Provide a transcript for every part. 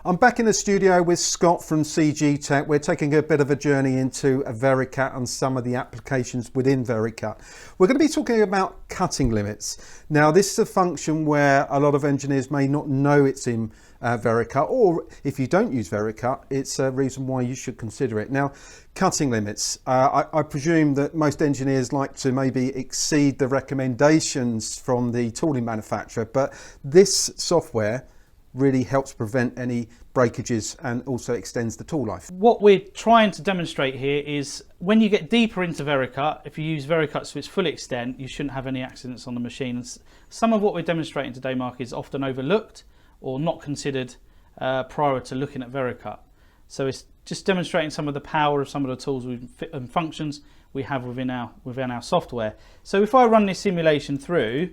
I'm back in the studio with Scott from CG Tech. We're taking a bit of a journey into a VERICUT and some of the applications within VERICUT. We're going to be talking about cutting limits. Now, this is a function where a lot of engineers may not know it's in VERICUT, or if you don't use VERICUT, it's a reason why you should consider it. Now, cutting limits. I presume that most engineers like to maybe exceed the recommendations from the tooling manufacturer, but this software really helps prevent any breakages and also extends the tool life. What we're trying to demonstrate here is when you get deeper into VERICUT, if you use VERICUT to its full extent, you shouldn't have any accidents on the machine. And some of what we're demonstrating today, Mark, is often overlooked or not considered prior to looking at VERICUT. So it's just demonstrating some of the power of some of the tools and functions we have within our software. So if I run this simulation through,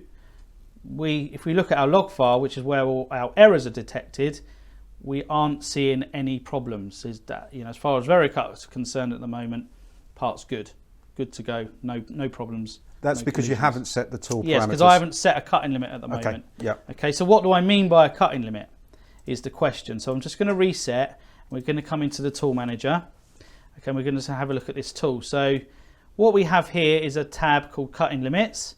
if we look at our log file, which is where all our errors are detected, we aren't seeing any problems. Is that, as far as VERICUT is concerned at the moment, part's good to go, no problems. That's no because collisions. You haven't set the tool parameters. Yes, because I haven't set a cutting limit at the moment. Okay. Yeah. Okay, so what do I mean by a cutting limit is the question. So I'm just going to reset. We're going to come into the tool manager. Okay, we're going to have a look at this tool. So what we have here is a tab called cutting limits.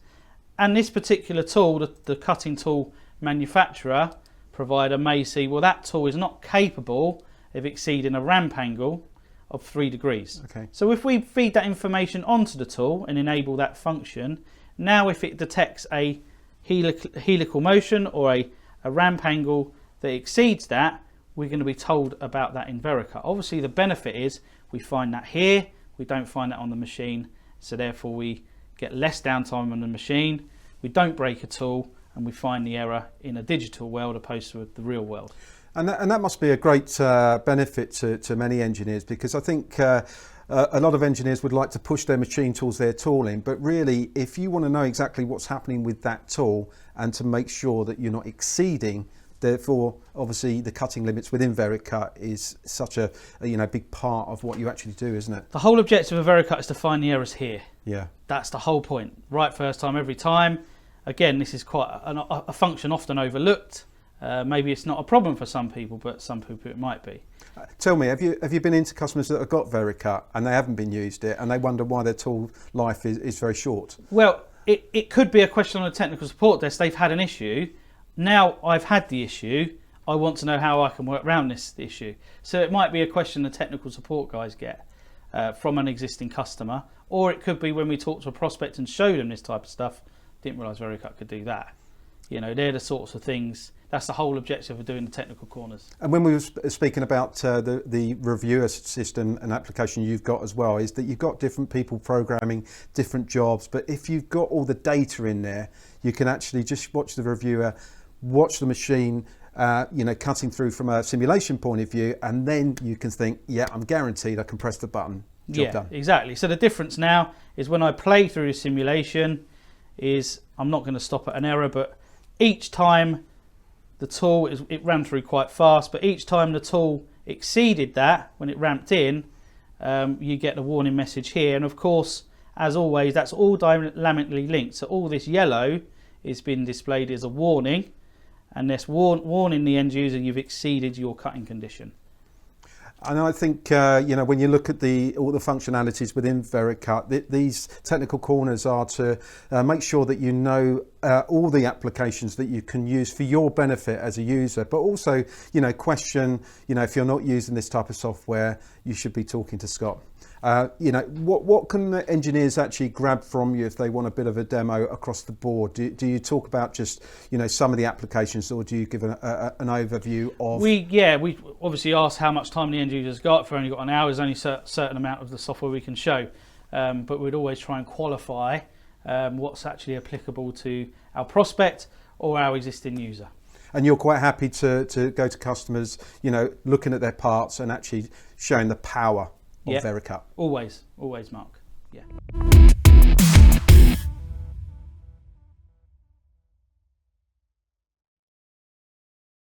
And this particular tool, the cutting tool manufacturer provider may see, well, that tool is not capable of exceeding a ramp angle of 3 degrees. Okay. So if we feed that information onto the tool and enable that function, now if it detects a helical motion or a ramp angle that exceeds that, we're going to be told about that in VERICUT. Obviously, the benefit is we find that here, we don't find that on the machine, so therefore we get less downtime on the machine, we don't break at all, and we find the error in a digital world opposed to the real world. And that must be a great benefit to many engineers, because I think a lot of engineers would like to push their machine towards their tooling, but really if you want to know exactly what's happening with that tool and to make sure that you're not exceeding, therefore obviously the cutting limits within VERICUT is such a big part of what you actually do, isn't it? The whole objective of VERICUT is to find the errors here. Yeah. That's the whole point. Right first time, every time. Again, this is quite a function often overlooked. Maybe it's not a problem for some people, but some people it might be. Tell me, have you been into customers that have got VERICUT and they haven't been used it and they wonder why their tool life is very short? Well, it could be a question on the technical support desk. They've had an issue. Now I've had the issue, I want to know how I can work around this issue. So it might be a question the technical support guys get from an existing customer, or it could be when we talk to a prospect and show them this type of stuff, didn't realise VERICUT could do that. They're the sorts of things. That's the whole objective of doing the technical corners. And when we were speaking about the reviewer system and application you've got as well, is that you've got different people programming different jobs, but if you've got all the data in there, you can actually just watch the reviewer, watch the machine, cutting through from a simulation point of view, and then you can think, yeah, I'm guaranteed I can press the button, job done. Exactly. So the difference now is when I play through the simulation is I'm not going to stop at an error, but each time the tool, it ran through quite fast, but each time the tool exceeded that, when it ramped in, you get the warning message here. And of course, as always, that's all dynamically linked. So all this yellow is being displayed as a warning, and this warning the end user you've exceeded your cutting condition. And I think when you look at all the functionalities within VERICUT, these technical corners are to make sure that you know all the applications that you can use for your benefit as a user, but also question if you're not using this type of software, you should be talking to Scott. What can the engineers actually grab from you if they want a bit of a demo across the board? Do you talk about just some of the applications, or do you give an overview of? We obviously ask how much time the end user's got. If we've only got an hour, there's only a certain amount of the software we can show, but we'd always try and qualify what's actually applicable to our prospect or our existing user. And you're quite happy to go to customers, looking at their parts and actually showing the power of VERICUT. Always, Mark. Yeah.